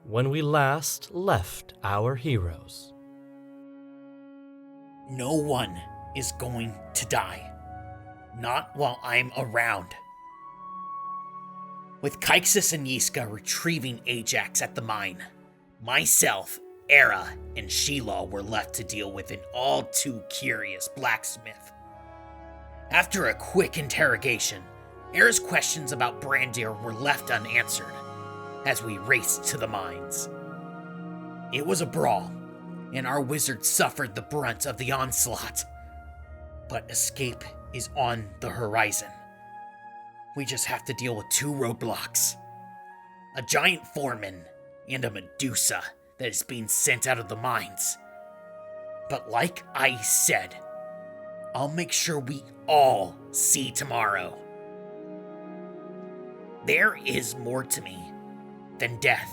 when we last left our heroes. No one is going to die. Not while I'm around. With Kaixus and Yiska retrieving Ajax at the mine, myself, Era, and Sheelal were left to deal with an all-too-curious blacksmith. After a quick interrogation, Era's questions about Brandir were left unanswered as we raced to the mines. It was a brawl, and our wizard suffered the brunt of the onslaught. But escape is on the horizon. We just have to deal with 2 roadblocks. A giant foreman and a Medusa that is being sent out of the mines. But like I said, I'll make sure we all see tomorrow. There is more to me than death.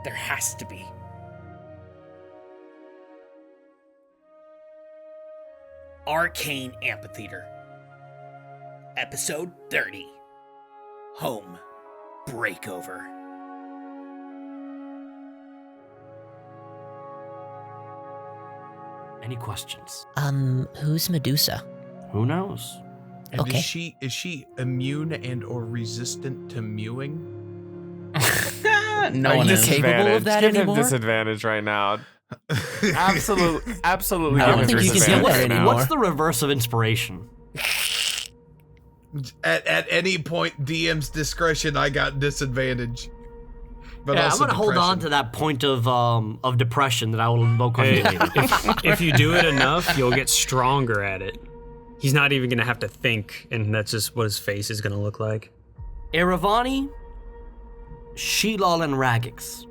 There has to be. Arcane Amphitheatre. Episode 30. Home Breakover. Any questions? Who's Medusa? Who knows? And Okay. is she immune and or resistant to mewing? No Are one you is. capable of that Give him anymore? disadvantage right now. Absolutely. I don't give him think you can disadvantage do that right now. anymore. What's the reverse of inspiration? At any point, DM's discretion, I got disadvantage. But Yeah, I'm also gonna hold on depression. to that point of depression that I will invoke on you Hey, later. if you do it enough, you'll get stronger at it. He's not even gonna have to think, and that's just what his face is gonna look like. Aaravani, Sheelal, and Raggax,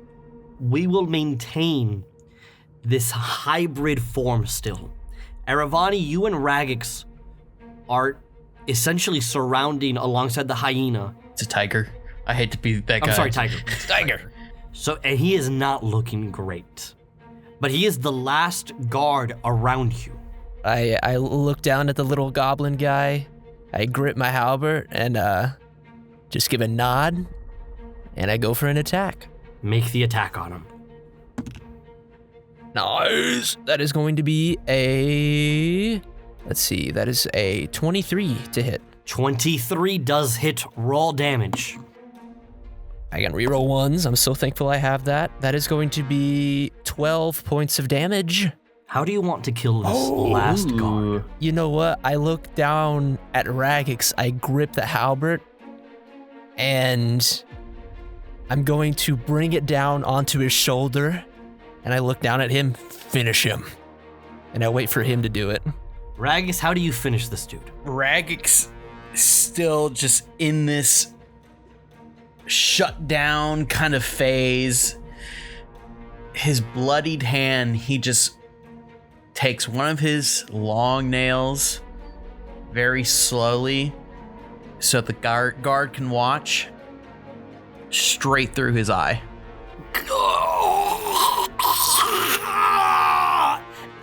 we will maintain this hybrid form still. Aaravani, you and Raggax are essentially surrounding alongside the hyena. It's a tiger. I hate to be that guy. I'm sorry, Tiger. It's tiger. So, and he is not looking great. But he is the last guard around you. I look down at the little goblin guy. I grip my halberd and just give a nod, and I go for an attack. Make the attack on him. Nice. That is going to be a, let's see, that is a 23 to hit. 23 does hit raw damage. I can reroll ones. I'm so thankful I have that. That is going to be 12 points of damage. How do you want to kill this last guard? You know what? I look down at Raggax. I grip the halberd, and I'm going to bring it down onto his shoulder, and I look down at him, finish him. And I wait for him to do it. Raggax, how do you finish this dude? Raggax still just in this shut down kind of phase. His bloodied hand, he just takes one of his long nails very slowly so the guard can watch straight through his eye.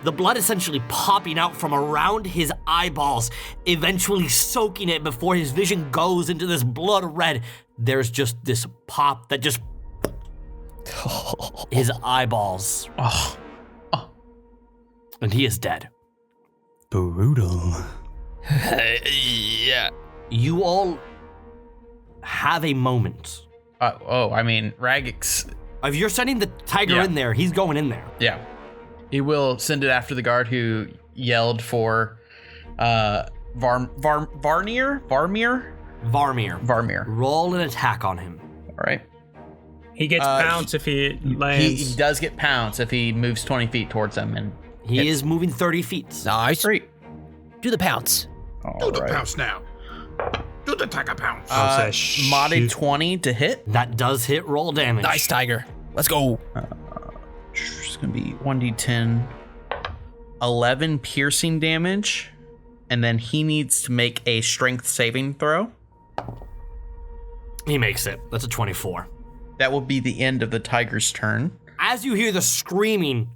The blood essentially popping out from around his eyeballs, eventually soaking it before his vision goes into this blood red. There's just this pop that just... his eyeballs. Oh. And he is dead. Brutal. Yeah. You all have a moment. Raggax. If you're sending the tiger in there, he's going in there. Yeah. He will send it after the guard who yelled for Varmir? Varmir. Roll an attack on him. All right. He gets pounced if he lands. He does get pounced if he moves 20 feet towards them. And He is moving 30 feet. Nice. Great. Do the pounce. Do the pounce now. Do the tiger pounce. Modded 20 to hit. That does hit roll damage. Nice, Tiger. Let's go. It's going to be 1d10. 11 piercing damage. And then he needs to make a strength saving throw. He makes it. That's a 24. That will be the end of the tiger's turn. As you hear the screaming,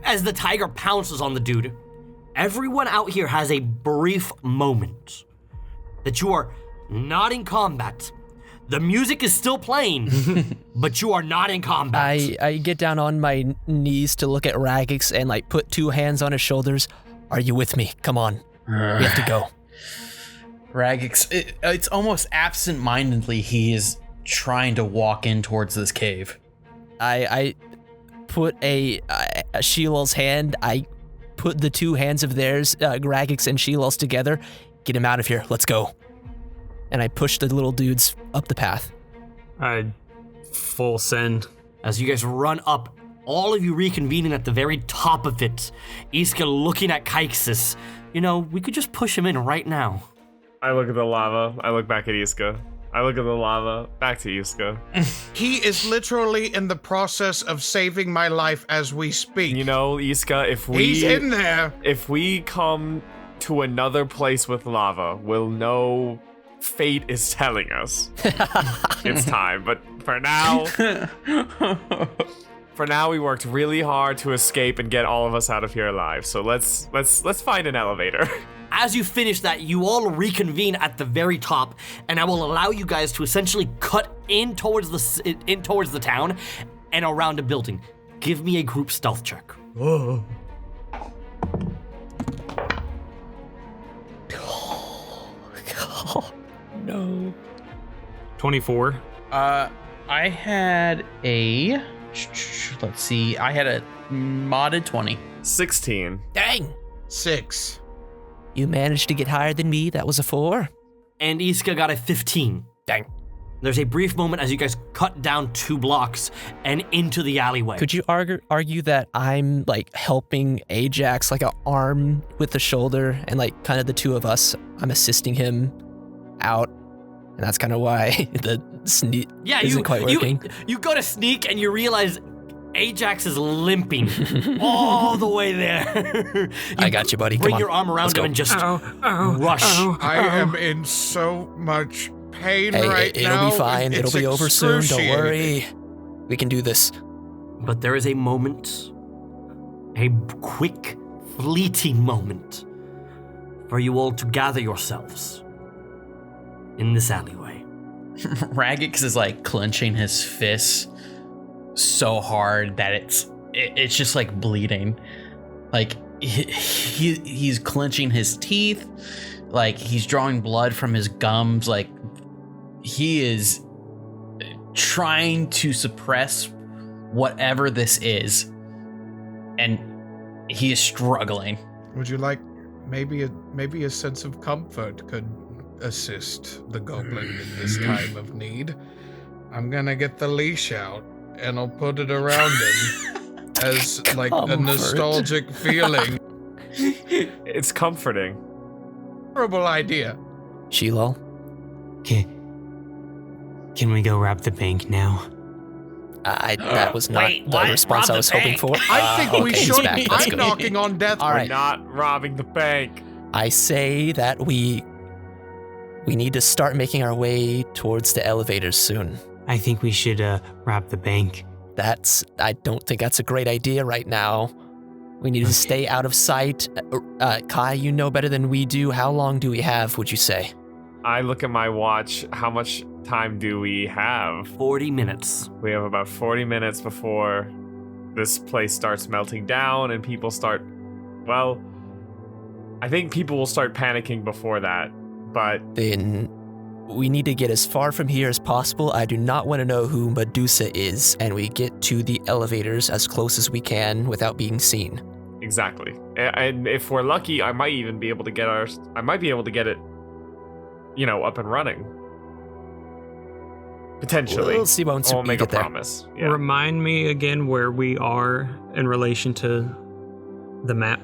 as the tiger pounces on the dude, everyone out here has a brief moment that you are not in combat. The music is still playing, but you are not in combat. I get down on my knees to look at Raggax and like put 2 hands on his shoulders. Are you with me? Come on. We have to go. Raggax, it's almost absent-mindedly he is trying to walk in towards this cave. I put a Sheelal's hand. I put the 2 hands of theirs, Raggax and Sheelal's together. Get him out of here. Let's go. And I push the little dudes up the path. Full send. As you guys run up, all of you reconvening at the very top of it. Iska looking at Kaixus. You know, we could just push him in right now. I look at the lava. I look back at Iska. I look at the lava. Back to Iska. He is literally in the process of saving my life as we speak. You know, Iska, He's in there. If we come to another place with lava, we'll know fate is telling us it's time. But for now, we worked really hard to escape and get all of us out of here alive. So let's find an elevator. As you finish that, you all reconvene at the very top, and I will allow you guys to essentially cut in towards the town and around a building. Give me a group stealth check. Whoa. No. 24. I had a... Let's see. I had a modded 20. 16. Dang. 6. You managed to get higher than me. That was a 4. And Iska got a 15. Dang. There's a brief moment as you guys cut down 2 blocks and into the alleyway. Could you argue that I'm like helping Ajax, like an arm with the shoulder, and like kind of the 2 of us, I'm assisting him out, and that's kind of why the sneak isn't quite working. You go to sneak and you realize Ajax is limping all the way there. I got you, buddy. Bring Come on. your arm around him and just rush. I am in so much pain right now. It'll be fine. It's It'll be over soon. Don't excruciating. worry. We can do this. But there is a moment, a quick, fleeting moment, for you all to gather yourselves in this alleyway. Raggax is like clenching his fists so hard that it's just like bleeding. Like he's clenching his teeth, like he's drawing blood from his gums. Like he is trying to suppress whatever this is, and he is struggling. Would you like maybe a sense of comfort could assist the goblin in this time of need? I'm gonna get the leash out and I'll put it around him as like a nostalgic feeling. It's comforting. Horrible idea. Sheelal? Can we go rob the bank now? That was not Wait, the what? response Rob I was the hoping bank? for. I think we okay, he's should. back. Let's I'm go. knocking on death. All We're right. not robbing the bank. I say that we need to start making our way towards the elevators soon. I think we should rob the bank. I don't think that's a great idea right now. We need to stay out of sight. Kai, you know better than we do. How long do we have, would you say? I look at my watch. How much time do we have? 40 minutes. We have about 40 minutes before this place starts melting down and people start... Well, I think people will start panicking before that, but... Then we need to get as far from here as possible. I do not want to know who Medusa is, and we get to the elevators as close as we can without being seen. Exactly. And if we're lucky, I might even be able to get it, up and running. Potentially. We'll see once I'll we make a get there. promise. Yeah. Remind me again where we are in relation to the map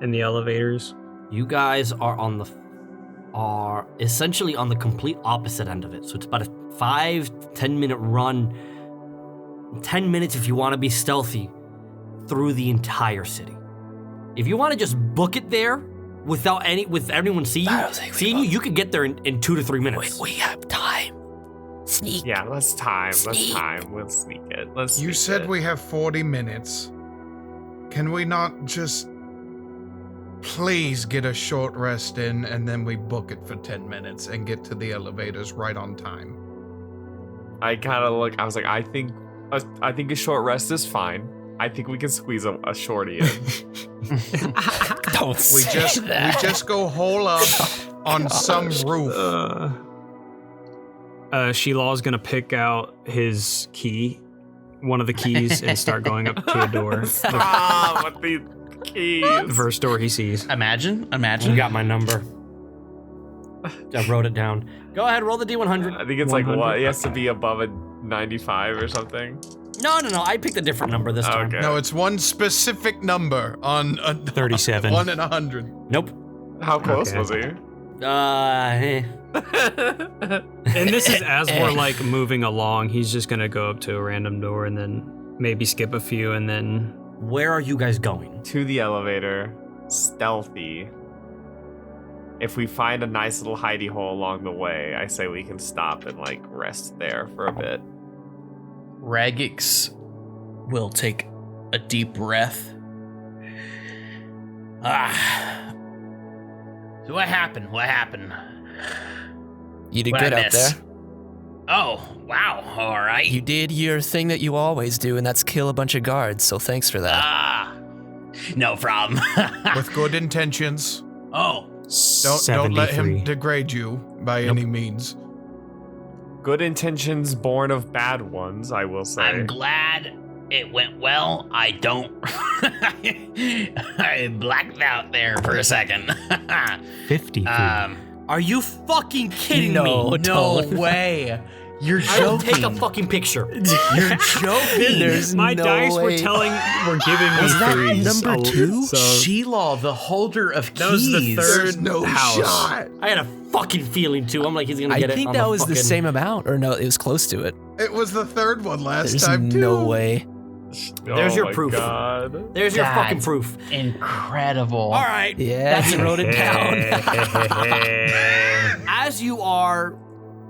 and the elevators. You guys are essentially on the complete opposite end of it. So it's about a 5-10 minute run. 10 minutes if you want to be stealthy through the entire city. If you want to just book it there with everyone seeing you, you could get there in 2 to 3 minutes. We have time. Sneak. Yeah, let's time. Sneak. We'll sneak it. You said we have 40 minutes. Can we not just please get a short rest in, and then we book it for 10 minutes and get to the elevators right on time. I kind of look. I was like, I think a short rest is fine. I think we can squeeze a shorty in. Don't We say that. we just go hole up on some roof. Sheelal's gonna pick out his key, one of the keys, and start going up to a door. With the keys. The first door he sees. Imagine. You got my number. I wrote it down. Go ahead, roll the D100. I think it's like what? He has to be above a 95 or something. No. I picked a different number this time. Okay. No, it's one specific number on 37. 1 in 100. Nope. How close Okay. was he? And this is as we're like moving along. He's just gonna go up to a random door and then maybe skip a few and then. Where are you guys going? To the elevator, stealthy. If we find a nice little hidey hole along the way, I say we can stop and like rest there for a bit. Raggax will take a deep breath. So what happened? What happened? You did What'd good I out miss? there. Oh, wow. All right. You did your thing that you always do, and that's kill a bunch of guards, so thanks for that. No problem. With good intentions. Oh, Don't let him 73. degrade you by any means. Good intentions born of bad ones, I will say. I'm glad it went well. I don't. I blacked out there for a second. 53. Are you fucking kidding No, me? No don't. way. You're I will take a joking. fucking picture. You're joking. There's My no dice way. were giving me Was that threes. number 2? So Sheelal, the holder of keys. that was the third There's no house. shot. I had a fucking feeling too. I'm like, he's gonna I get it. think on that the was the fucking- same amount, or no, it was close to it. It was the third one last There's time, too. no way. There's Oh your my proof. God. There's your fucking That's proof. incredible. All right. Yeah, he wrote it down. As you are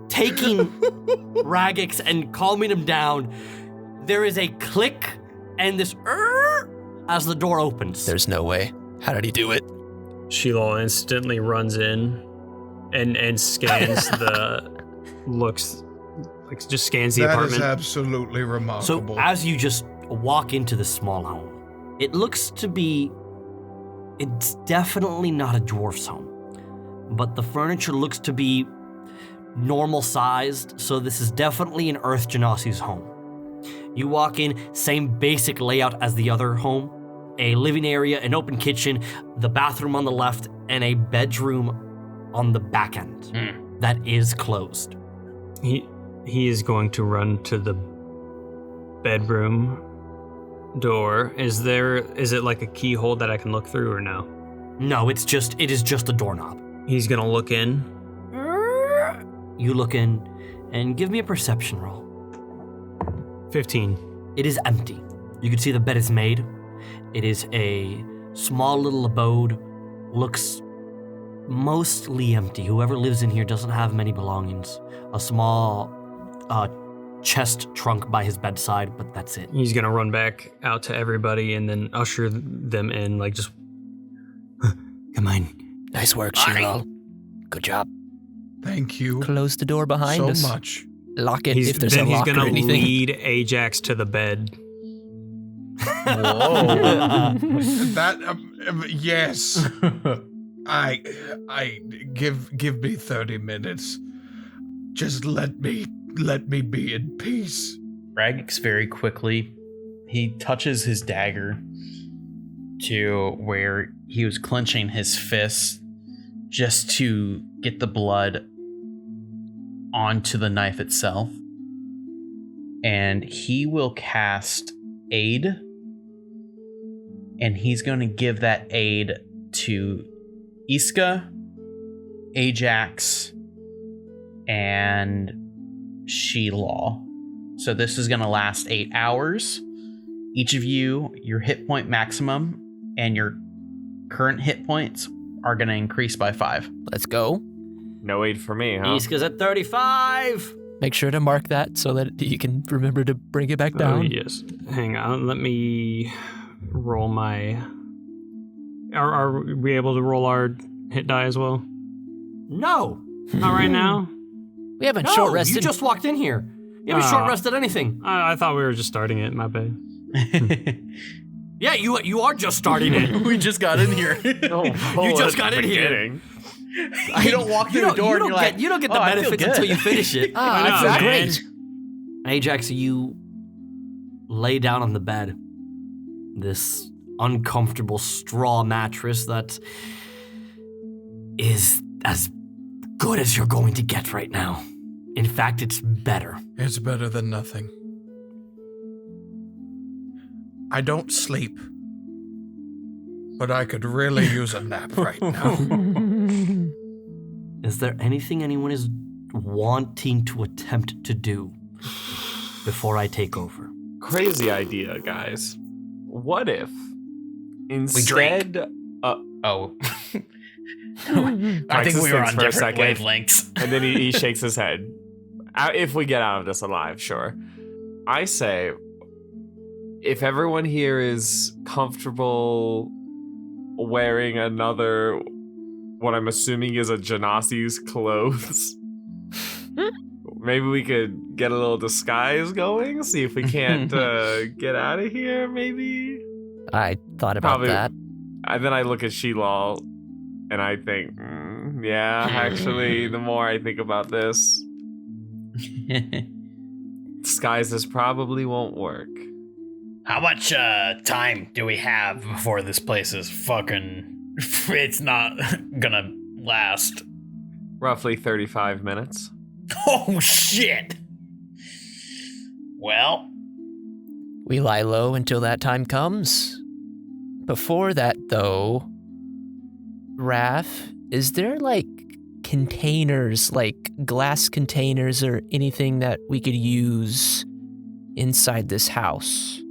taking Raggax and calming him down, there is a click and this as the door opens. There's no way. How did he do it? Sheelal instantly runs in and scans just scans the That is apartment. absolutely So remarkable. as you just walk into this small home, it looks to be, it's definitely not a dwarf's home, but the furniture looks to be normal sized, so this is definitely an Earth Genasi's home. You walk in, same basic layout as the other home, a living area, an open kitchen, the bathroom on the left, and a bedroom on the back end that is closed. He is going to run to the bedroom door. Is it like a keyhole that I can look through or no? No, it is just a doorknob. He's gonna look in. You look in and give me a perception roll. 15. It is empty. You can see the bed is made. It is a small little abode. Looks mostly empty. Whoever lives in here doesn't have many belongings. A small chest trunk by his bedside, but that's it. He's gonna run back out to everybody and then usher them in, like just come on. Nice work, All right. Sheelal. Good job. Thank you Close the door behind so us. much. Lock it if there's Then a he's lock or gonna anything. lead Ajax to the bed. That yes. I give me 30 minutes. Just let me be in peace. Raggax very quickly, he touches his dagger to where he was clenching his fist just to get the blood onto the knife itself. And he will cast Aid. And he's going to give that aid to Iska, Ajax, and Sheelal. So this is going to last 8 hours. Each of you, your hit point maximum and your current hit points are going to increase by 5. Let's go. No aid for me, huh? Iska's at 35. Make sure to mark that so that you can remember to bring it back Oh, down. yes. Hang on. Let me roll my Are we able to roll our hit die as well? No. Not right now. We haven't No, short rested. you just walked in here. You haven't short rested anything. I thought we were just starting it. My bad. Yeah, you are just starting it. We just got in here. You just got in here. You don't walk through the door and you're like, you don't get the "Oh, I feel benefits good." until you finish it. I know, feel man. great. Ajax, you lay down on the bed. This uncomfortable straw mattress that is as good as you're going to get right now. In fact, it's better. It's better than nothing. I don't sleep, but I could really use a nap right now. Is there anything anyone is wanting to attempt to do before I take over? Crazy idea, guys. What if instead? Oh. I think we were on different wavelengths. And then he shakes his head. If we get out of this alive, sure. I say, if everyone here is comfortable wearing another, what I'm assuming is a Genasi's clothes, maybe we could get a little disguise going, see if we can't get out of here, maybe? I thought about Probably. that. And then I look at Sheelal, and I think, yeah, actually, the more I think about this, disguises probably won't work. How much time do we have before this place is fucking... It's not gonna last. Roughly 35 minutes. Oh, shit! Well... We lie low until that time comes. Before that, though, Raph, is there, like, containers, like glass containers or anything that we could use inside this house?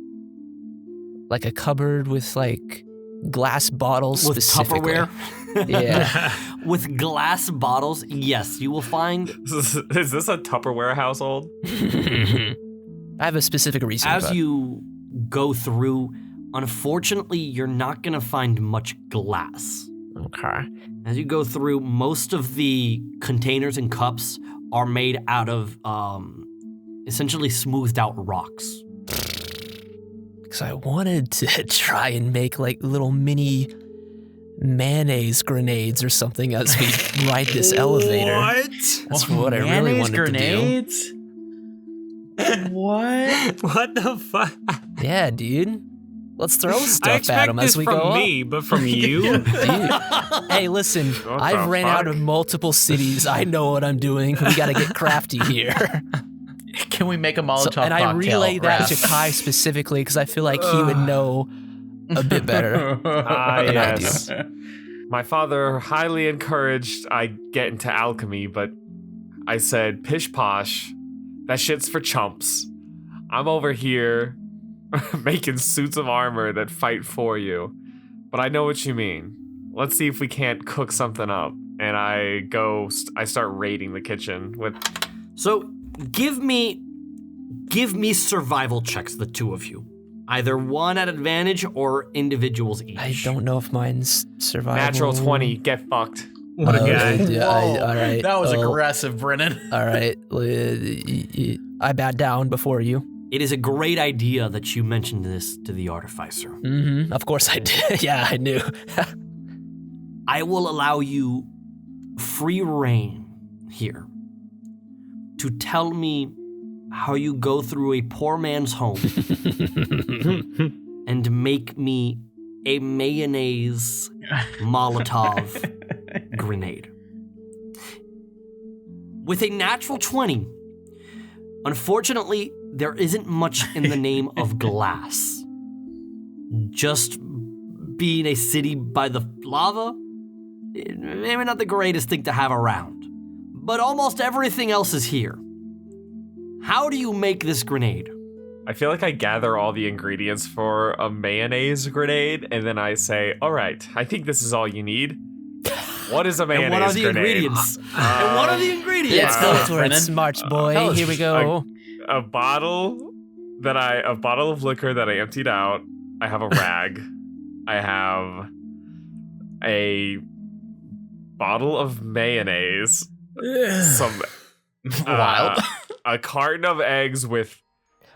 Like a cupboard with, like, glass bottles With specifically. Tupperware? Yeah. With glass bottles, yes, you will find. Is this a Tupperware household? I have a specific reason. As but you go through, unfortunately, you're not going to find much glass. Okay. As you go through, most of the containers and cups are made out of essentially smoothed out rocks. Because I wanted to try and make like little mini mayonnaise grenades or something as we ride this elevator. That's what I really wanted grenades? to What? What the fuck? do. Yeah, dude. Let's throw I stuff at expect them this as we from go me, but from you? up. Dude. Hey, listen, What I've the ran out fuck? of multiple cities. I know what I'm doing. We got to get crafty here. Can we make a Molotov And I cocktail, relay that to Raph? Kai specifically because I feel like he would know a bit better. Ah, than I yes. My father highly encouraged I get into alchemy, but I said, pish posh, that shit's for chumps. I'm over here making suits of armor that fight for you. But I know what you mean. Let's see if we can't cook something up. And I start raiding the kitchen with... So give me survival checks, the two of you. Either one at advantage or individuals each. I don't know if mine's survival. Natural 20, get fucked. What a guy. All right. That was Oh, aggressive, Brennan. All right. I bowed down before you. It is a great idea that you mentioned this to the artificer. Mm-hmm. Of course I did. Yeah, I knew. I will allow you free reign here to tell me how you go through a poor man's home and make me a mayonnaise Molotov grenade. With a natural 20, unfortunately, there isn't much in the name of glass. Just being a city by the lava, maybe not the greatest thing to have around. But almost everything else is here. How do you make this grenade? I feel like I gather all the ingredients for a mayonnaise grenade, and then I say, all right, I think this is all you need. What is a mayonnaise And what are the grenade? ingredients? And what are the ingredients? Let's go for it, Brennan. smart boy. Tell us. Here we go. A bottle of liquor that I emptied out. I have a rag. I have a bottle of mayonnaise, some Wild. a carton of eggs with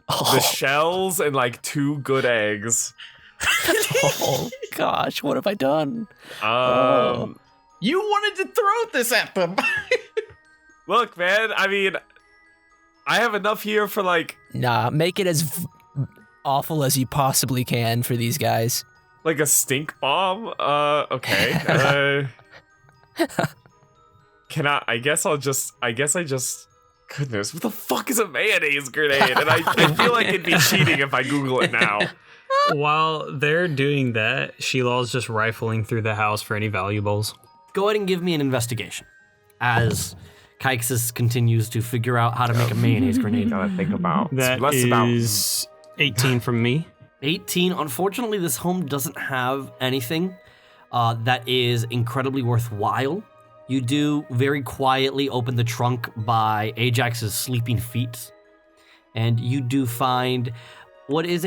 the shells and like 2 good eggs. Oh gosh, what have I done? You wanted to throw this at them. Look, man, I mean, I have enough here for like Nah, make it as awful as you possibly can for these guys. like a stink bomb. Okay. Can I guess I just goodness, what the fuck is a mayonnaise grenade? And I feel like it'd be cheating if I Google it now. While they're doing that, Sheelal's just rifling through the house for any valuables. Go ahead and give me an investigation as Kaixus continues to figure out how to make a mayonnaise grenade. Gotta think about That less is 18 from me. 18. Unfortunately, this home doesn't have anything that is incredibly worthwhile. You do very quietly open the trunk by Ajax's sleeping feet, and you do find what is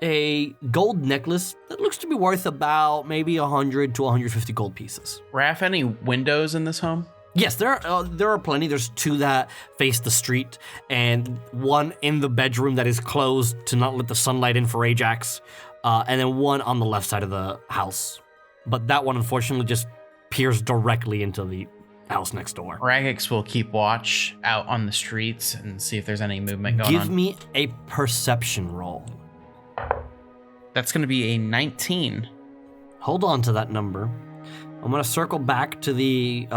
a gold necklace that looks to be worth about maybe 100 to 150 gold pieces. Raph, any windows in this home? Yes, there are plenty. There's 2 that face the street, and 1 in the bedroom that is closed to not let the sunlight in for Ajax, and then 1 on the left side of the house. But that one, unfortunately, just peers directly into the house next door. Raggax will keep watch out on the streets and see if there's any movement going on. Give me a perception roll. That's going to be a 19. Hold on to that number. I'm gonna circle back to the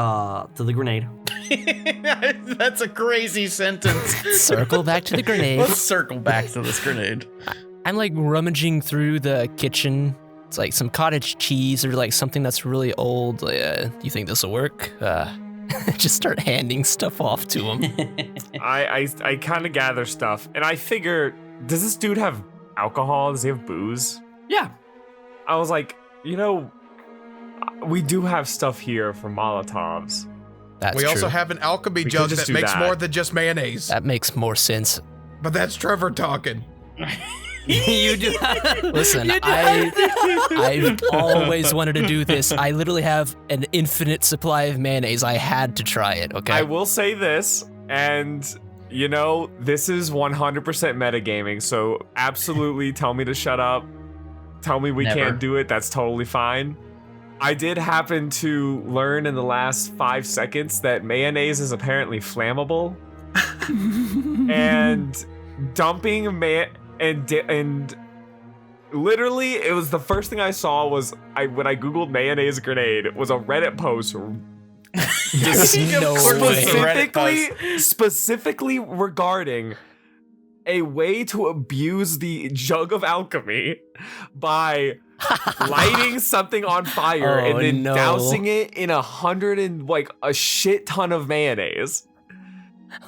grenade. That's a crazy sentence. Circle back to the grenade. Let's circle back to this grenade. I'm like rummaging through the kitchen. It's like some cottage cheese or like something that's really old. Do you think this will work? Just start handing stuff off to him. I kind of gather stuff, and I figure, does this dude have alcohol? Does he have booze? Yeah. I was like, we do have stuff here for Molotovs. That's we true. also have an alchemy We jug could just that do makes that. more than just mayonnaise. That makes more sense. But that's Trevor talking. You do. Listen, I've always wanted to do this. I literally have an infinite supply of mayonnaise. I had to try it, okay? I will say this, and this is 100% metagaming, so absolutely tell me to shut up. Tell me we Never. can't do it. That's totally fine. I did happen to learn in the last 5 seconds that mayonnaise is apparently flammable. And dumping and literally it was the first thing I saw was when I googled mayonnaise grenade, it was a Reddit post There's no way. specifically regarding a way to abuse the jug of alchemy by lighting something on fire Oh, and then no. dousing it in a shit ton of mayonnaise.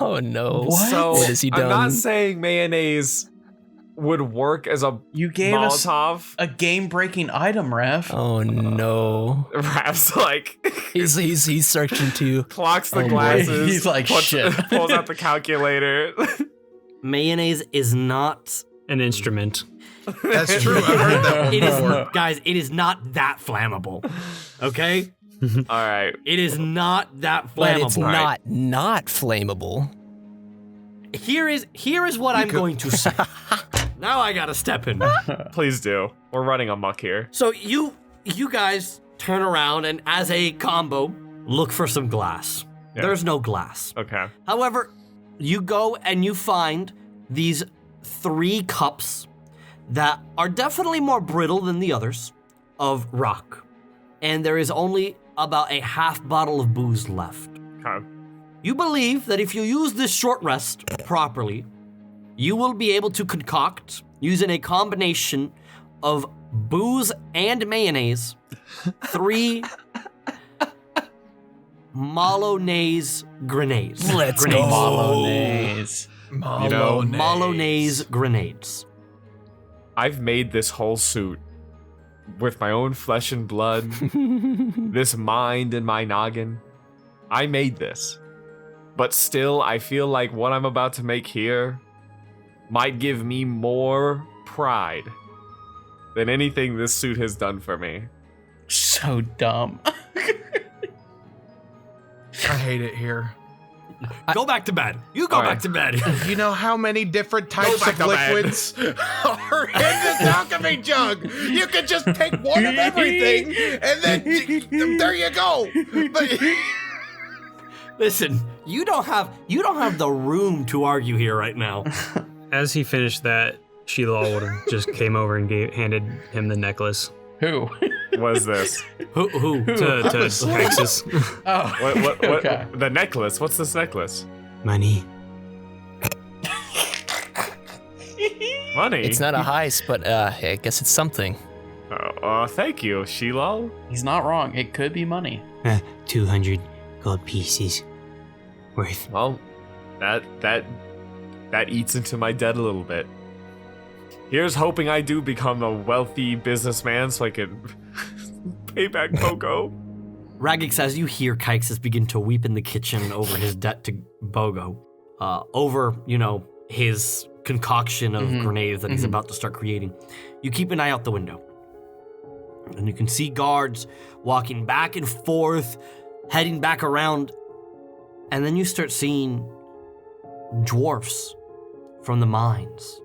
Oh no. So What has he done? I'm not saying mayonnaise would work as a You gave us Molotov. a game-breaking item, Raph. Oh no. Perhaps like He's searching too. clocks the Oh, boy. glasses. He's like, shit. Pulls out the calculator. Mayonnaise is not. An instrument. That's true. I've heard that one It is, before. guys. It is not that flammable. Okay. All right. It is not that But flammable. it's not flammable. Here is what I'm going to say. Now I gotta step in. Please do. We're running amok here. So you guys turn around and as a combo, look for some glass. Yeah. There's no glass. Okay. However, you go and you find these 3 cups that are definitely more brittle than the others of rock. And there is only about a half bottle of booze left. Okay. You believe that if you use this short rest properly, you will be able to concoct, using a combination of booze and mayonnaise, 3 Molonnaise grenades. Let's Grenades. go. Bolognese. Molonnaise grenades. I've made this whole suit with my own flesh and blood, this mind in my noggin. I made this. But still, I feel like what I'm about to make here might give me more pride than anything this suit has done for me. so dumb. I hate it here. Go back to bed. You go back to bed. You know how many different types back of to bed. liquids are in this alchemy jug? You could just take one of everything, and then there you go. But Listen, you don't have the room to argue here right now. As he finished that, Sheelal would have just came over and handed him the necklace. Who? What is this? Who? To Kaixus. Oh, What? Okay. The necklace? What's this necklace? Money. Money. It's not a heist, but I guess it's something. Thank you, Sheelal. He's not wrong. It could be money. 200 gold pieces worth. Well, that eats into my debt a little bit. Here's hoping I do become a wealthy businessman so I can pay back Bogo. Raggax, as you hear Kaixus begin to weep in the kitchen over his debt to Bogo, over, his concoction of grenades that he's about to start creating, you keep an eye out the window. And you can see guards walking back and forth, heading back around, and then you start seeing dwarfs from the mines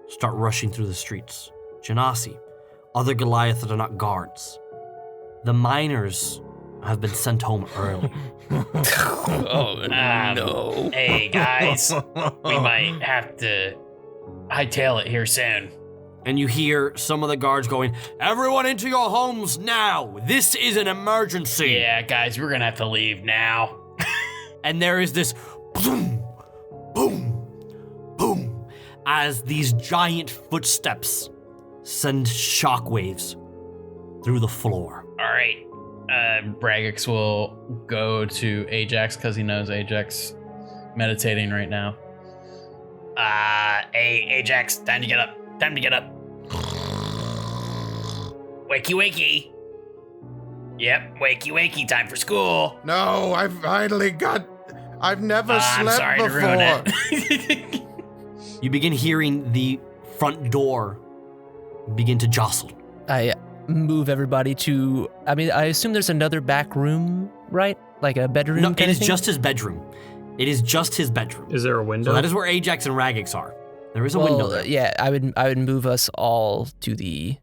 start rushing through the streets. Genasi, other Goliath that are not guards. The miners have been sent home early. Oh, no. Hey, guys. We might have to hightail it here soon. And you hear some of the guards going, "Everyone into your homes now! This is an emergency!" Yeah, guys, we're gonna have to leave now. And there is this boom, boom, boom, as these giant footsteps send shockwaves through the floor. All right. Raggax will go to Ajax because he knows Ajax meditating right now. Hey, Ajax, time to get up. Time to get up. Wakey, wakey. Yep, wakey, wakey, time for school. no, I've never I'm slept sorry before. to ruin it. You begin hearing the front door begin to jostle. I move everybody to. I assume there's another back room, right? Like a bedroom. No, kind it of is thing? just his bedroom. It is just his bedroom. Is there a window? So that is where Ajax and Raggax are. There is a Well, window there. yeah, I would move us all to the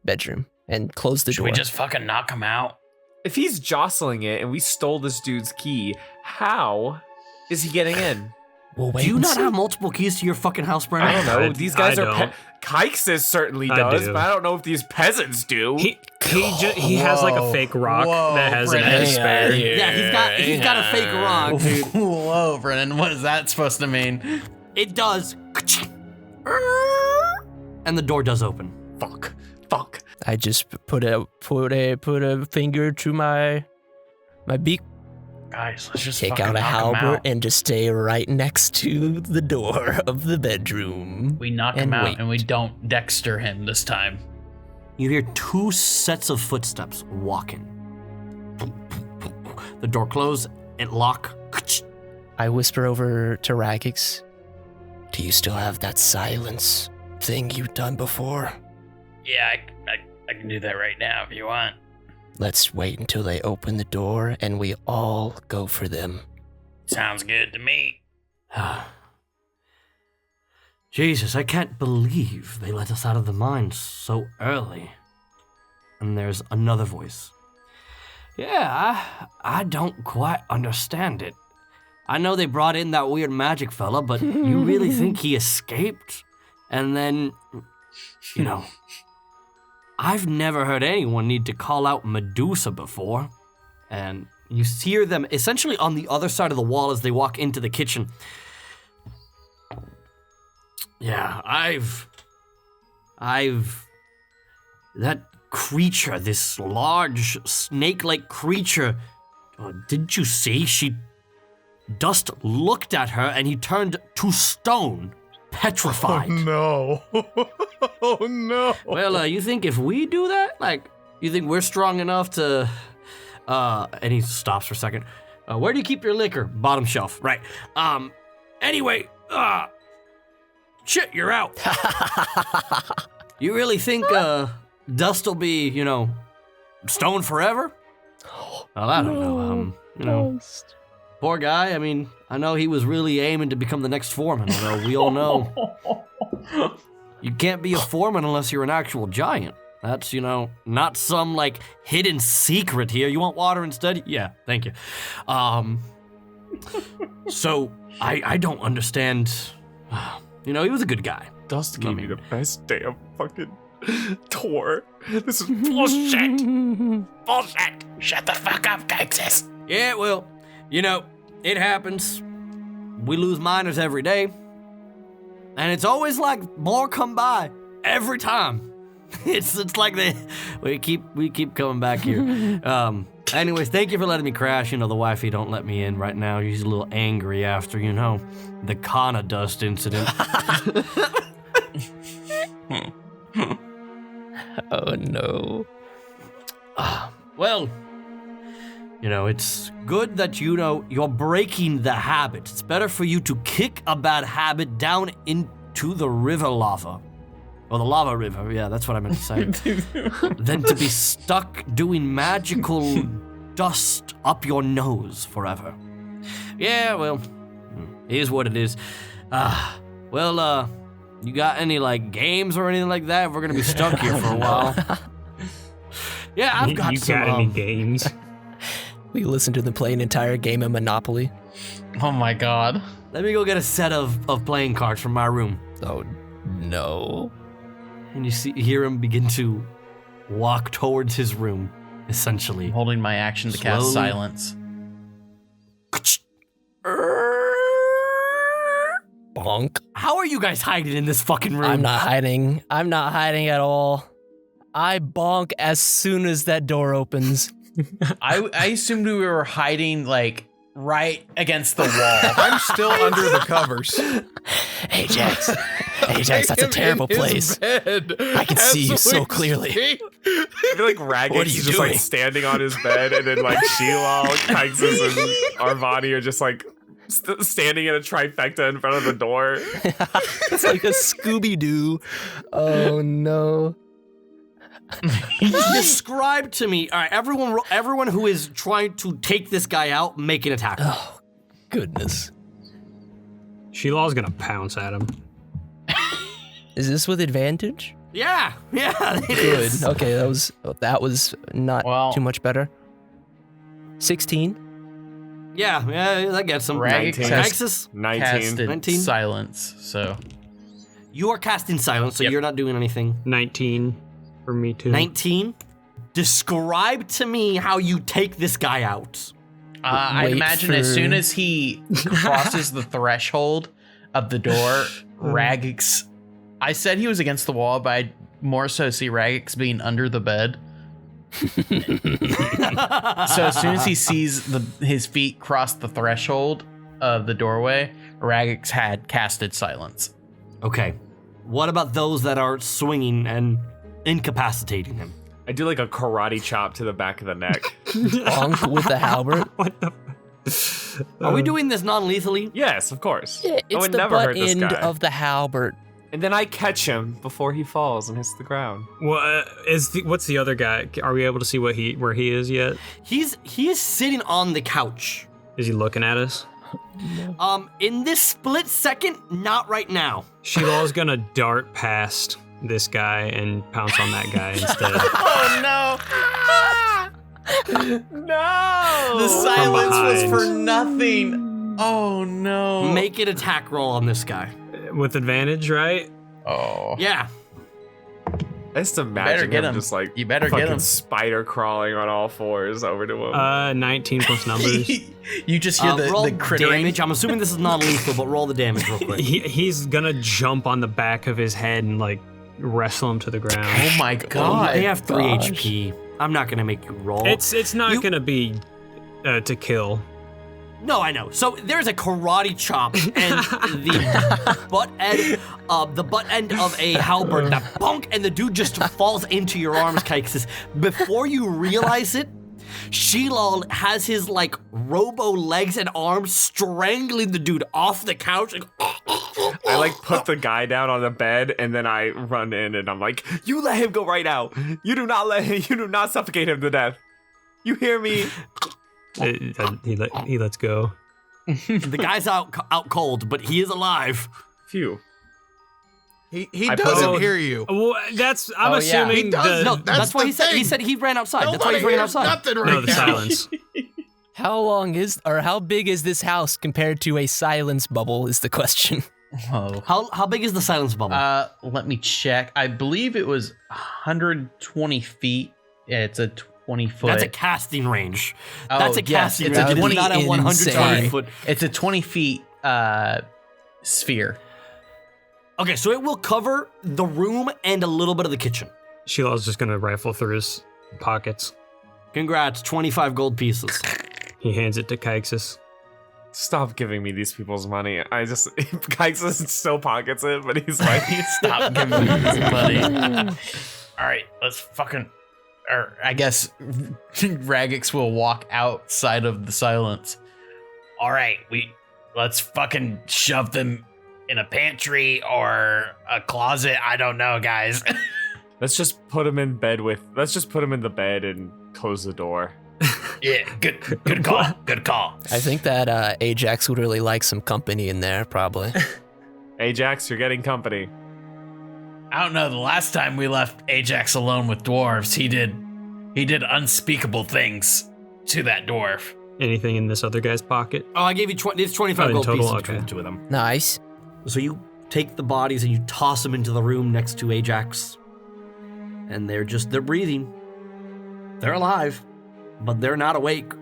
bedroom and close the Should door. we just fucking knock him out? If he's jostling it and we stole this dude's key, how is he getting in? We'll wait Do you and not see. have multiple keys to your fucking house, Brennen? I don't know. I- These guys I are. don't. Kaixus certainly I does, do. but I don't know if these peasants do. He has like a fake rock that has an Brennan, edge spare. Yeah, he's got a fake rock, dude. Whoa, Brennan, what is that supposed to mean? It does. And the door does open. Fuck. I just put a finger to my beak, Guys, let's just take fucking out a knock him halberd, out. and just stay right next to the door of the bedroom. We knock and him out wait. and we don't Dexter him this time. You hear two sets of footsteps walking. The door close, it lock. I whisper over to Raggax. Do you still have that silence thing you've done before? Yeah, I can do that right now if you want. Let's wait until they open the door and we all go for them. Sounds good to me. Jesus, I can't believe they let us out of the mines so early. And there's another voice. Yeah, I don't quite understand it. I know they brought in that weird magic fella, but you really think he escaped? And then, I've never heard anyone need to call out Medusa before. And you hear them essentially on the other side of the wall as they walk into the kitchen. Yeah, that creature, this large snake-like creature, didn't you see? Dust looked at her and he turned to stone, petrified. No. Oh no. Well, you think if we do that, you think we're strong enough to, and he stops for a second. Where do you keep your liquor? Bottom shelf, right. Anyway, shit, you're out. You really think, Dust will be, stoned forever? Well, I don't know. Poor guy. I mean, I know he was really aiming to become the next foreman, although we all know you can't be a foreman unless you're an actual giant. That's, not some, hidden secret here. You want water instead? Yeah, thank you. So, I don't understand. He was a good guy. Dust gave me the best damn fucking tour. This is bullshit. Bullshit. Shut the fuck up, Kaixus. Yeah, well, it happens. We lose miners every day. And it's always like more come by every time. It's like we keep coming back here. Anyways, thank you for letting me crash. The wifey don't let me in right now. She's a little angry after, the Kana dust incident. Oh no. Well, it's good that you're breaking the habit. It's better for you to kick a bad habit down into the river lava. Or the lava river, yeah, that's what I meant to say. Than to be stuck doing magical dust up your nose forever. Yeah, well, it is what it is. You got any, games or anything like that? We're gonna be stuck here for a while. Yeah, I've got some. You got any games? We listened to them play an entire game of Monopoly. Oh my god. Let me go get a set of playing cards from my room. Oh no. And you hear him begin to walk towards his room, essentially. I'm holding my action to cast Slowly. silence. Bonk. How are you guys hiding in this fucking room? I'm not hiding. I'm not hiding at all. I bonk as soon as that door opens. I assumed we were hiding right against the wall. I'm still under the covers. Ajax, that's a terrible place. I can see you so clearly. I feel like What are Raggax you is just doing? standing on his bed, and then Sheelal, Kaixus, and Aaravani are just standing in a trifecta in front of the door. It's like a Scooby-Doo. Oh no. Describe to me. All right, everyone who is trying to take this guy out, make an attack. Oh, goodness. Sheelal's gonna pounce at him. Is this with advantage? Yeah, it Good. is. Okay, that was not too much better. 16. Yeah, that gets him. Raggax 19. has Kaixus, 19. Casted 19? silence, so you are casting silence, so you're not doing anything. 19 for me too. 19. Describe to me how you take this guy out. I'd Wait imagine as for- soon as he crosses the threshold of the door, Raggax. I said he was against the wall, but I more so see Raggax being under the bed. So as soon as he sees his feet cross the threshold of the doorway, Raggax had casted silence. Okay. What about those that are swinging and incapacitating him? I do a karate chop to the back of the neck. Bonk with the halberd. What the? Are we doing this non-lethally? Yes, of course. Yeah, I it's would the never butt hurt this end guy. of the halberd. And then I catch him before he falls and hits the ground. Well, what's the other guy? Are we able to see where he is yet? He is sitting on the couch. Is he looking at us? In this split second, not right now. Sheelal's gonna dart past this guy and pounce on that guy instead. Oh no! No! The silence was behind. for nothing. Oh no! Make an attack roll on this guy. With advantage, right? Oh. Yeah. I just imagine get him him. just You better get fucking him. spider crawling on all fours over to him. 19 plus numbers. You just hear Roll the crittering. damage. I'm assuming this is non-lethal, but roll the damage real quick. He's gonna jump on the back of his head and wrestle him to the ground. Oh my god! They have 3 gosh. HP. I'm not gonna make you roll. It's not gonna be to kill. No, I know. So there's a karate chop and the butt end of a halberd that bonk, and the dude just falls into your arms, Kaixus. Before you realize it, Sheelal has his robo legs and arms strangling the dude off the couch. I like put the guy down on the bed, and then I run in, and I'm like, "You let him go right now. You do not suffocate him to death. You hear me?" He lets go. The guy's out cold, but he is alive. Phew. He I doesn't put- hear you. Well, I'm assuming He does. No, That's that's why the he said. He thing. said he ran outside. That's why Nobody he's running hears outside. nothing right no, the now. silence. How big is this house compared to a silence bubble is the question. Whoa. How big is the silence bubble? Let me check. I believe it was 120 feet. Yeah, it's a 20-foot. That's a casting range. Oh, That's a yes, casting it's range. a It is 20 not a 120 insane. foot. It's a 20 feet sphere. Okay, so it will cover the room and a little bit of the kitchen. Sheelal's just gonna rifle through his pockets. Congrats, 25 gold pieces. He hands it to Kaixus. Stop giving me these people's money. Kaixus still pockets it, but he's like, Stop giving me this money. All right, let's fucking. Or I guess Raggax will walk outside of the silence. All right, let's fucking shove them in a pantry or a closet. I don't know, guys. let's just put him in the bed and close the door. Yeah, good call. Good call. I think that Ajax would really like some company in there, probably. Ajax, you're getting company. I don't know. The last time we left Ajax alone with dwarves, he did unspeakable things to that dwarf. Anything in this other guy's pocket? Oh, I gave you 25 in gold total? pieces Okay. between the two of them. Nice. So you take the bodies and you toss them into the room next to Ajax. And they're breathing. They're alive, but they're not awake.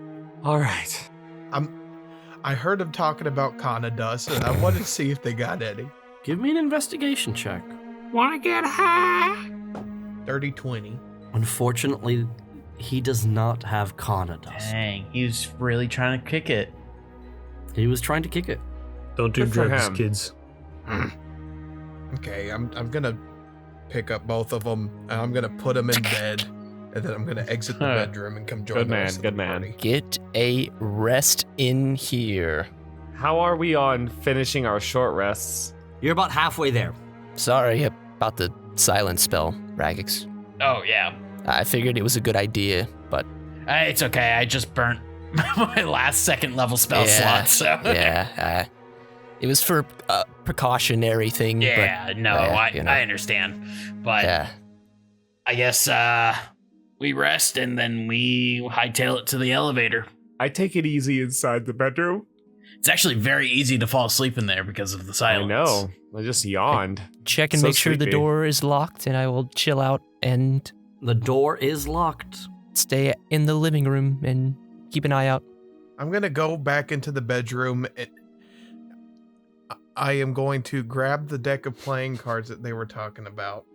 All right. I heard him talking about Kana dust, and I wanted to see if they got any. Give me an investigation check. Wanna get high? 30-20. Unfortunately, he does not have Kana dust. Dang, he was really trying to kick it. He was trying to kick it. Don't do Good for drugs, him. kids. Okay, I'm gonna pick up both of them, and I'm gonna put them in bed, and then I'm gonna exit the bedroom and come join Good the man, rest of good the man. party. Get a rest in here. How are we on finishing our short rests? You're about halfway there. Sorry about the silence spell, Raggax. Oh yeah, I figured it was a good idea, but it's okay. I just burnt my last second level spell Yeah, slot. So yeah, it was for a precautionary thing. yeah, no, you know. I understand, But, but yeah. I guess we rest and then we hightail it to the elevator. I take it easy inside the bedroom. It's actually very easy to fall asleep in there because of the silence. I know. I just yawned. Check and So make sure the sleepy. door is locked, and I will chill out and The door is locked. stay in the living room and keep an eye out. I'm gonna go back into the bedroom. And I am going to grab the deck of playing cards that they were talking about,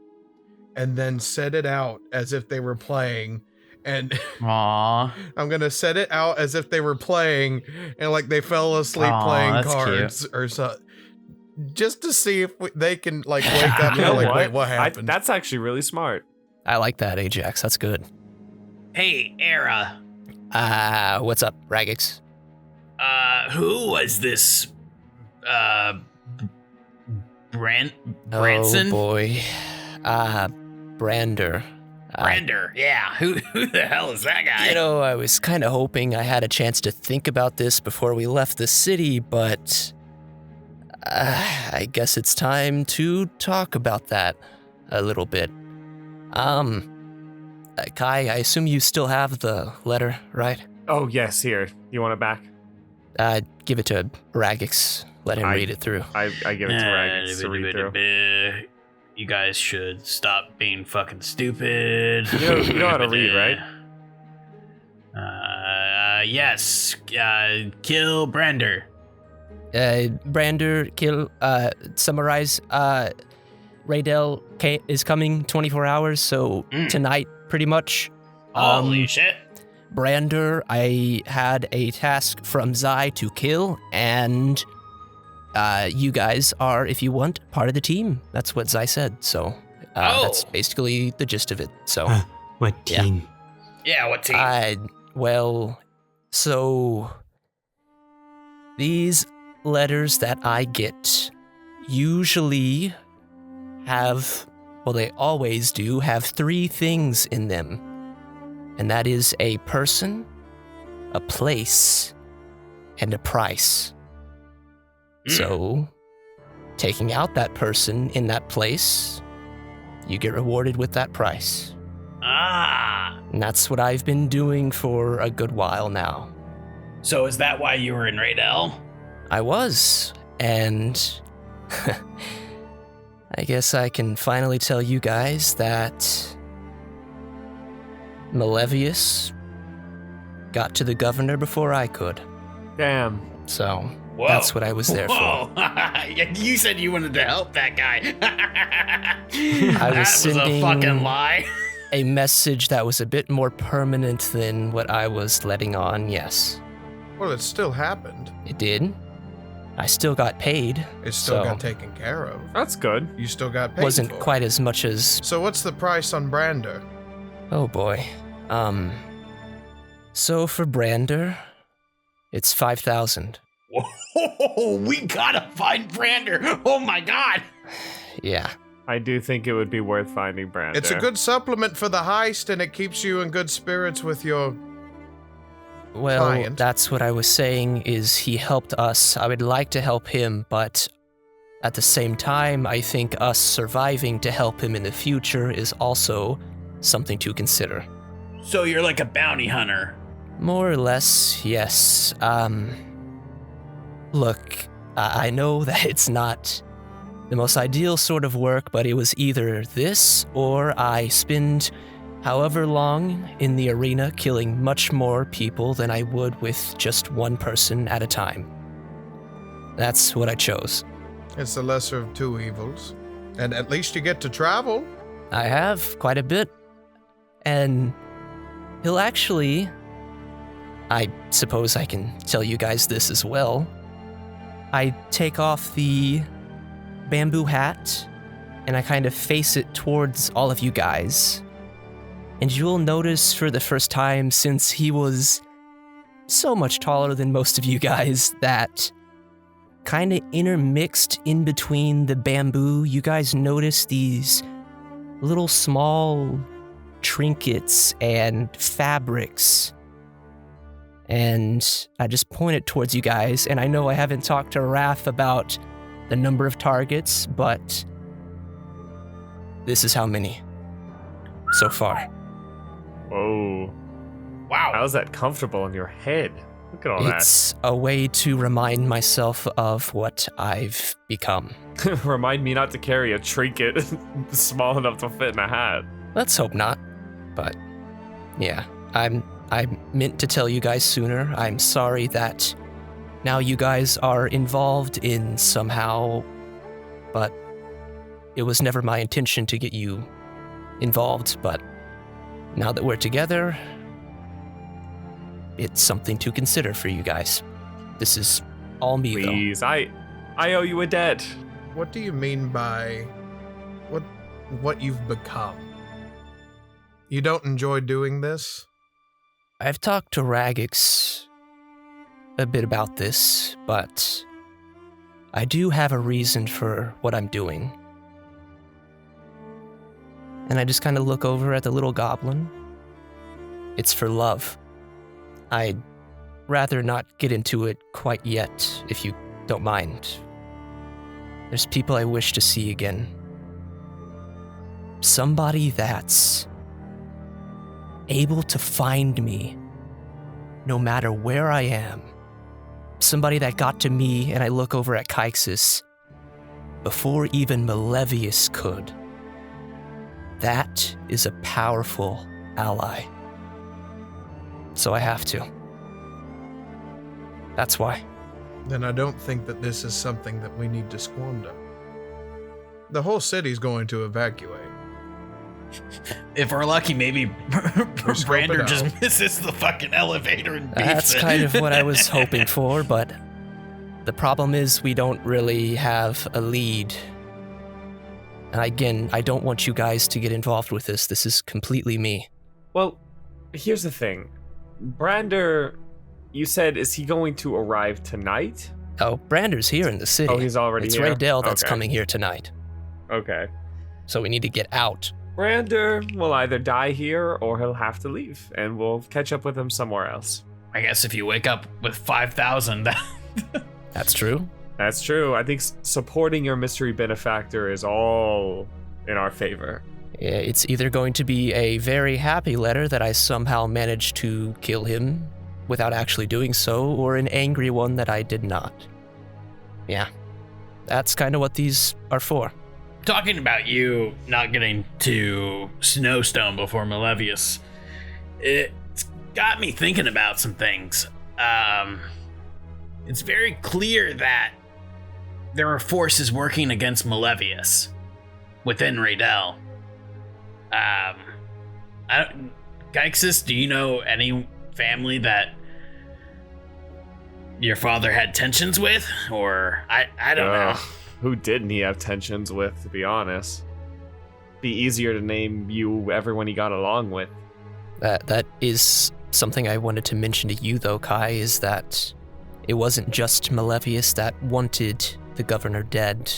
and then set it out as if they were playing. And Aww. I'm gonna set it out as if they were playing, and like they fell asleep Aw, playing that's cards or something, just to see if they can like wake up and You be know like, wait, what happened? that's actually really smart. I like that, Ajax. That's good. Hey, Era, What's up, Raggax? who was this? Branson? Oh boy. Brander. Brander, yeah. Who the hell is that guy? You know, I was kind of hoping I had a chance to think about this before we left the city, but I guess it's time to talk about that a little bit. Kai, I assume you still have the letter, right? Oh, yes, here. You want it back? Give it to Raggax. Let him I- read it through. I give it to Raggax to read through. You guys should stop being fucking stupid. You know how to read, right? Yes. Kill Brander. Brander, kill, summarize, Raydell is coming 24 hours, so tonight, pretty much. Holy shit. Brander, I had a task from Zai to kill, and you guys are, if you want, part of the team. That's what Zai said, so that's basically the gist of it. So, What Yeah. team? Yeah, what team? well, so these letters that I get, usually have, well, they always do, have 3 things in them. And that is a person, a place, and a price. So, taking out that person in that place, you get rewarded with that price. Ah. And that's what I've been doing for a good while now. So is that why you were in Raidel? I was, and I guess I can finally tell you guys that Malevius got to the governor before I could. Damn. So, Whoa. that's what I was there for. Whoa. You said you wanted to help that guy. I was That was a sending fucking lie. a message that was a bit more permanent than what I was letting on, yes. Well, it still happened. It did. I still got paid. It still so got taken care of. That's good. You still got paid wasn't for it. quite as much as, So what's the price on Brander? oh boy. So for Brander, it's 5,000. Whoa, we gotta find Brander. Oh my god. Yeah. I do think it would be worth finding Brander. It's a good supplement for the heist, and it keeps you in good spirits with your... Well, client. that's what I was saying, is he helped us. I would like to help him, but at the same time, I think us surviving to help him in the future is also something to consider. So you're like a bounty hunter. More or less, yes. Look, I know that it's not the most ideal sort of work, but it was either this or I spend however long in the arena killing much more people than I would with just one person at a time. That's what I chose. It's the lesser of 2 evils. And at least you get to travel. I have quite a bit. And he'll actually, I suppose I can tell you guys this as well. I take off the bamboo hat and I kind of face it towards all of you guys. And you'll notice for the first time since he was so much taller than most of you guys that kind of intermixed in between the bamboo, you guys notice these little small trinkets and fabrics. And I just point it towards you guys, and I know I haven't talked to Raph about the number of targets, but this is how many so far. Whoa. Wow. How's that comfortable in your head? Look at all It's a way to remind myself of what I've become. that. Remind me not to carry a trinket small enough to fit in a hat. Let's hope not. But yeah, I meant to tell you guys sooner. I'm sorry that now you guys are involved in somehow, but it was never my intention to get you involved, but now that we're together, it's something to consider for you guys. This is all me, Please, I owe you a debt. What do you mean by what you've become? You don't enjoy doing this? though. I've talked to Raggax a bit about this, but I do have a reason for what I'm doing. And I just kind of look over at the little goblin. It's for love. I'd rather not get into it quite yet, if you don't mind. There's people I wish to see again. Somebody that's able to find me no matter where I am. Somebody that got to me, and I look over at Kaixus, before even Malevius could. That is a powerful ally. So I have to. That's why. Then I don't think that this is something that we need to squander. The whole city's going to evacuate. If we're lucky, maybe scope Brander it just out. misses the fucking elevator and beeps That's it. kind of what I was hoping for, but the problem is we don't really have a lead. And again, I don't want you guys to get involved with this. This is completely me. Well, here's the thing. Brander, you said, is he going to arrive tonight? Oh, Brander's here in the city. Oh, he's already it's here? It's Raydell that's Okay. coming here tonight. Okay. So we need to get out. Brander will either die here or he'll have to leave, and we'll catch up with him somewhere else. I guess if you wake up with 5,000, That's true. That's true. I think supporting your mystery benefactor is all in our favor. Yeah, it's either going to be a very happy letter that I somehow managed to kill him without actually doing so, or an angry one that I did not. Yeah, that's kind of what these are for. talking about you not getting to Snowstone before Malevius, it's got me thinking about some things. It's very clear that there are forces working against Malevius within Raydell. Kaixus, do you know any family that your father had tensions with? Or I don't know. Who didn't he have tensions with, to be honest? Be easier to name you everyone he got along with. That is something I wanted to mention to you, though, Kai, is that it wasn't just Malevius that wanted the governor dead.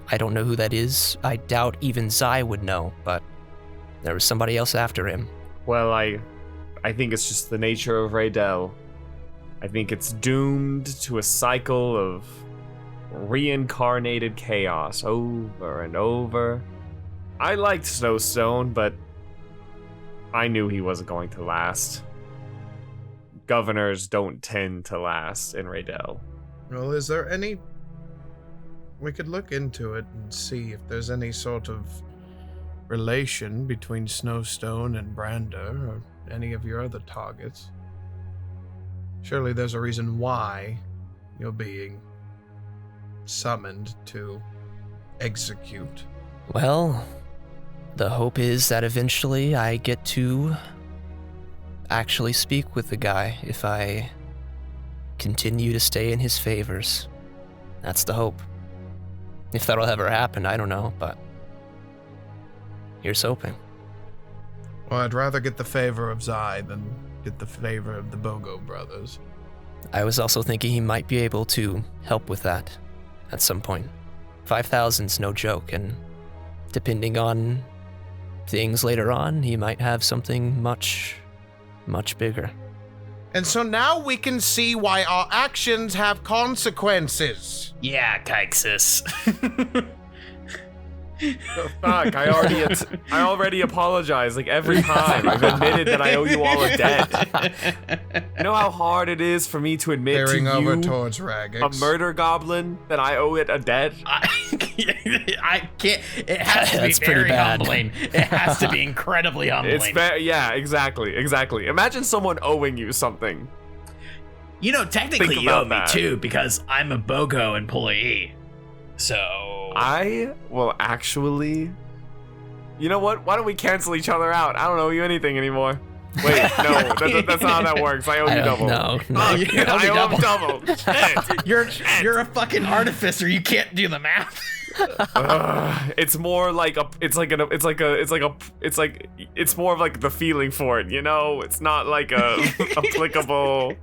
I don't know who that is. I doubt even Zai would know, but there was somebody else after him. Well, I think it's just the nature of Raydell. I think it's doomed to a cycle of reincarnated chaos over and over. I liked Snowstone, but I knew he wasn't going to last. Governors don't tend to last in Raydell. Well, is there any... We could look into it and see if there's any sort of relation between Snowstone and Brander or any of your other targets. Surely there's a reason why you're being summoned to execute. Well, the hope is that eventually I get to actually speak with the guy if I continue to stay in his favors. That's the hope. If that'll ever happen, I don't know, but here's hoping. Well, I'd rather get the favor of Zai than get the favor of the Bogo brothers. I was also thinking he might be able to help with that at some point. 5,000's no joke, and depending on things later on, he might have something much, much bigger. And so now we can see why our actions have consequences. Yeah, Kaixus. Oh, fuck, I already apologized like every time. I've admitted that I owe you all a debt. You know how hard it is for me to admit Bearing to over you, towards a Raggax. murder goblin, that I owe it a debt? I can't. It has to be That's pretty very bad. humbling. It has to be incredibly humbling. Yeah, exactly. Imagine someone owing you something. You know, technically Think you owe about me that. too because I'm a BOGO employee. So I will actually... You know what? Why don't we cancel each other out? I don't owe you anything anymore. Wait, no, that's not how that works. I owe you double. No. Oh, you owe me I owe him double. double. Shit. You're a fucking artificer. You can't do the math. It's more like it's more of like the feeling for it, you know? It's not like a applicable.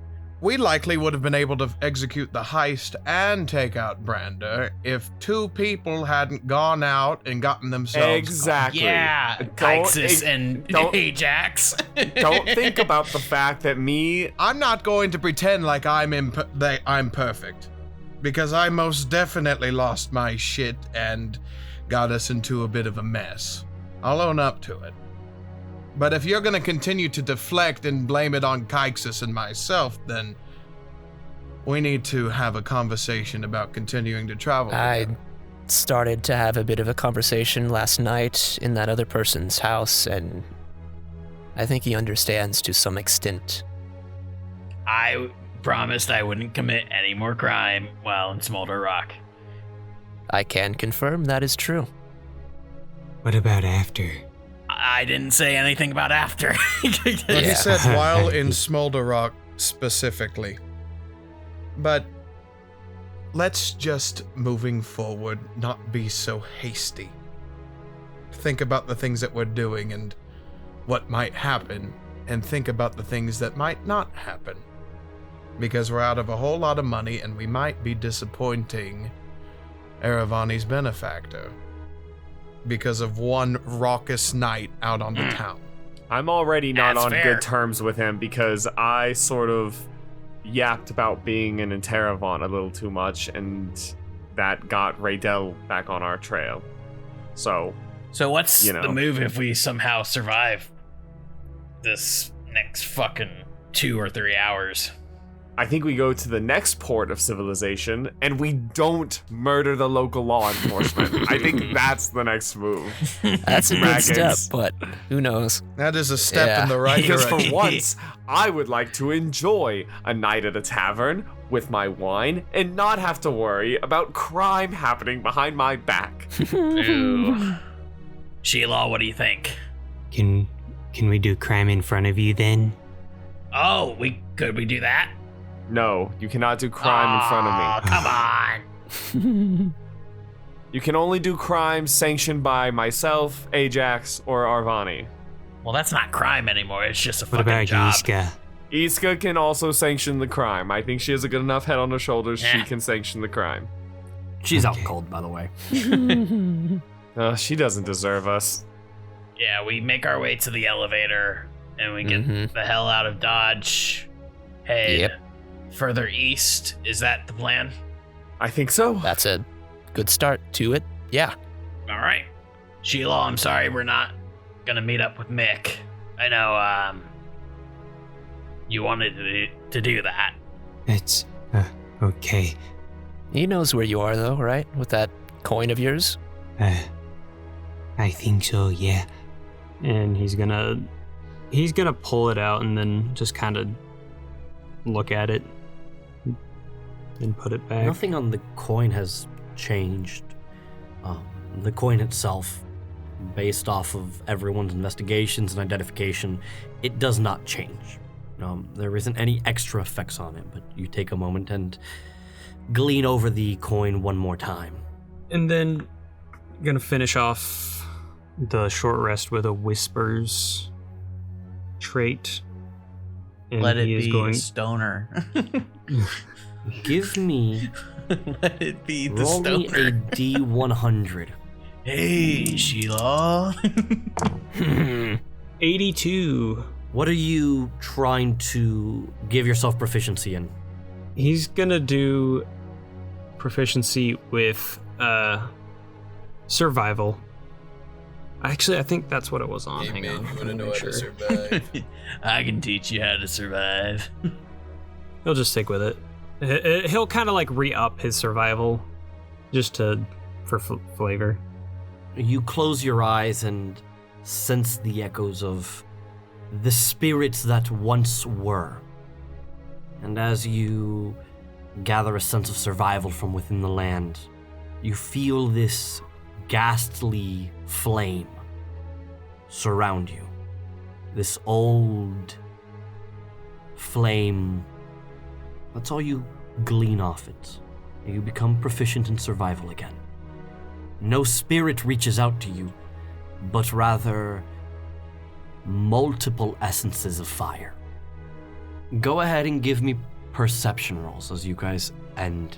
We likely would have been able to execute the heist and take out Brander if two people hadn't gone out and gotten themselves Exactly. Yeah, Kaixus and Ajax. Don't think about the fact that me. I'm not going to pretend like I'm perfect, because I most definitely lost my shit and got us into a bit of a mess. I'll own up to it. But if you're gonna continue to deflect and blame it on Kaixus and myself, then we need to have a conversation about continuing to travel I together. started to have a bit of a conversation last night in that other person's house, and I think he understands to some extent. I promised I wouldn't commit any more crime while in Smolder Rock. I can confirm that is true. What about after? I didn't say anything about after. But he Yeah. said while in Smolder Rock specifically. But let's just, moving forward, not be so hasty. Think about the things that we're doing and what might happen, and think about the things that might not happen. because we're out of a whole lot of money and we might be disappointing Aaravani's benefactor because of one raucous night out on the town. I'm already not That's on fair. good terms with him because I sort of yapped about being an Aaravani a little too much, and that got Raydell back on our trail. So what's You know. the move if we somehow survive this next fucking 2 or 3 hours? I think we go to the next port of civilization and we don't murder the local law enforcement. I think that's the next move. That's a good Raggax. step, but who knows? That is a step Yeah. in the right Because direction. for once, I would like to enjoy a night at a tavern with my wine and not have to worry about crime happening behind my back. Ooh. Sheelal, what do you think? Can we do crime in front of you then? Oh, could we do that? No, you cannot do crime in front of me. Come on. You can only do crime sanctioned by myself, Ajax, or Aaravani. Well, that's not crime anymore. It's just a What fucking about job. Yiska? Iska can also sanction the crime. I think she has a good enough head on her shoulders. She Yeah. can sanction the crime. She's out Okay. cold, by the way. She doesn't deserve us. Yeah, we make our way to the elevator and we get Mhm. the hell out of Dodge. Head Yep. further east. Is that the plan? I think so. That's a good start to it. Yeah. All right. Sheila, I'm sorry we're not gonna meet up with Mick. I know, you wanted to do that. It's okay. He knows where you are, though, right? With that coin of yours? I think so, yeah. And he's gonna pull it out and then just kind of look at it and put it back. Nothing on the coin has changed. The coin itself, based off of everyone's investigations and identification, it does not change. There isn't any extra effects on it, but you take a moment and glean over the coin one more time. And then gonna finish off the short rest with a whispers trait. And Let it he is be going stoner. Give me, Let it be the roll me a stoner. D100. Hey, Sheila. 82. What are you trying to give yourself proficiency in? He's gonna do proficiency with survival. Actually, I think that's what it was on. Hang on. let me make sure. I can teach you how to survive. He'll just stick with it. He'll kind of like re-up his survival, just for flavor. You close your eyes and sense the echoes of the spirits that once were. And as you gather a sense of survival from within the land, you feel this ghastly flame surround you. This old flame. That's all you glean off it. You become proficient in survival again. No spirit reaches out to you, but rather multiple essences of fire. Go ahead and give me perception rolls as you guys end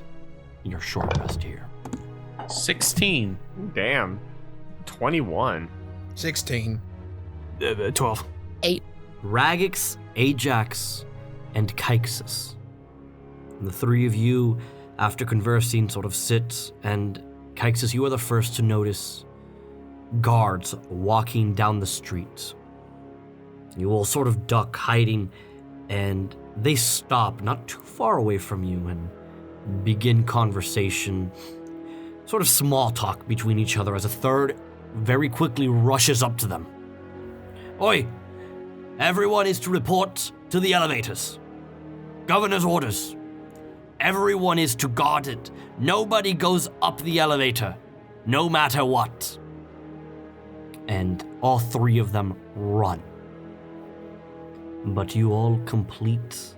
your short rest here. 16. Damn. 21. 16. 12. Raggax, Ajax, and Kaixus. The three of you, after conversing, sort of sit, and Kaixus, you are the first to notice guards walking down the street. You all sort of duck, hiding, and they stop not too far away from you and begin conversation, sort of small talk between each other as a third very quickly rushes up to them. Oi! Everyone is to report to the elevators. Governor's orders. Everyone is to guard it. Nobody goes up the elevator, no matter what. And all three of them run. But you all complete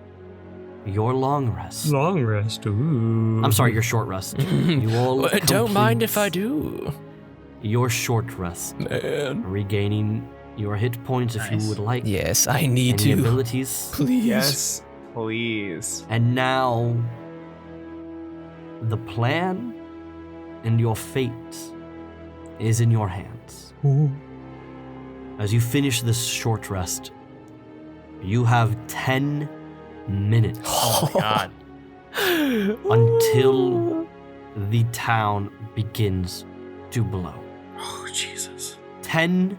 your long rest. Long rest. Ooh. I'm sorry, your short rest. You all Don't mind if I complete do. your short rest, Man. regaining your hit points if you Nice. would like. Yes, I need Any to. abilities. Please. Yes. Please. And now, the plan and your fate is in your hands. As you finish this short rest, you have 10 minutes. Oh my god. Until the town begins to blow. Oh, Jesus. 10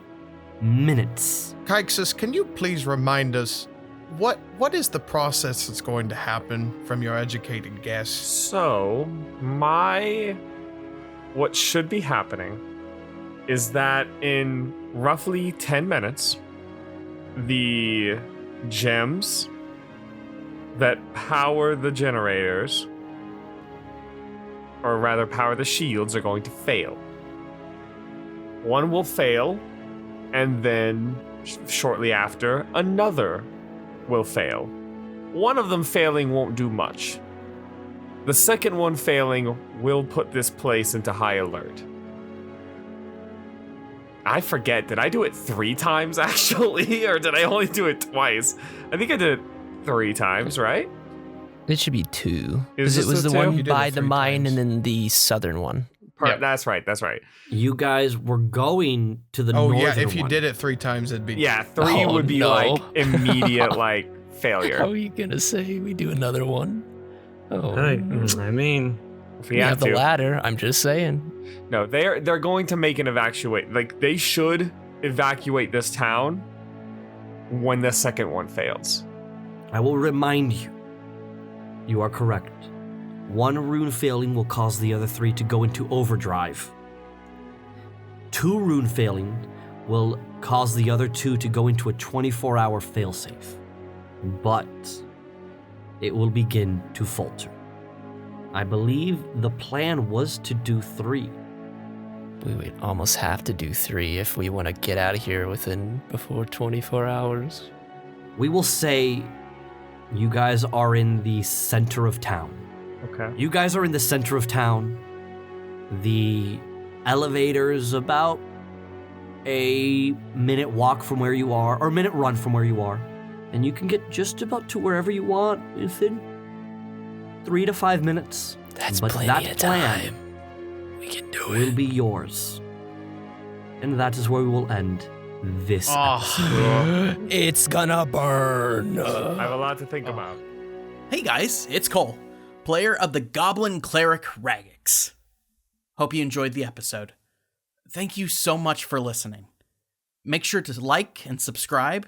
minutes. Kaixus, can you please remind us what is the process that's going to happen from your educated guess? So, what should be happening is that in roughly 10 minutes, the gems that power the generators, or rather power the shields, are going to fail. One will fail, and then shortly after, another will fail. One of them failing won't do much. The second one failing will put this place into high alert. I forget, did I do it 3 times actually, or did I only do it twice? I think I did it 3 times, right? It should be 2. Is Because it this was the the 2? one You did by it the 3 mine times. and then the southern one. Yep. That's right. You guys were going to the Oh northern yeah, if you one. did it 3 times, it'd be Yeah, 3 Oh, would be no. like immediate like failure. How are you gonna say we do another one? Oh, I mean, If we have the ladder. I'm just saying. No, they're going to make an evacuate. Like they should evacuate this town when the second one fails. I will remind you. You are correct. 1 rune failing will cause the other 3 to go into overdrive. 2 rune failing will cause the other 2 to go into a 24-hour failsafe. But it will begin to falter. I believe the plan was to do 3. We would almost have to do 3 if we want to get out of here before 24 hours. We will say you guys are in the center of town. Okay. You guys are in the center of town. The elevator's about a minute walk from where you are, or a minute run from where you are. And you can get just about to wherever you want within 3 to 5 minutes. That's But plenty that of plan time. We can do will it. be yours. And that is where we will end this Oh. episode. It's gonna burn. I have a lot to think about. Hey guys, it's Cole, player of the Goblin Cleric Raggax. Hope you enjoyed the episode. Thank you so much for listening. Make sure to like and subscribe,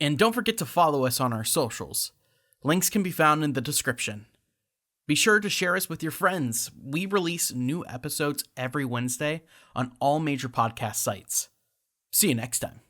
and don't forget to follow us on our socials. Links can be found in the description. Be sure to share us with your friends. We release new episodes every Wednesday on all major podcast sites. See you next time.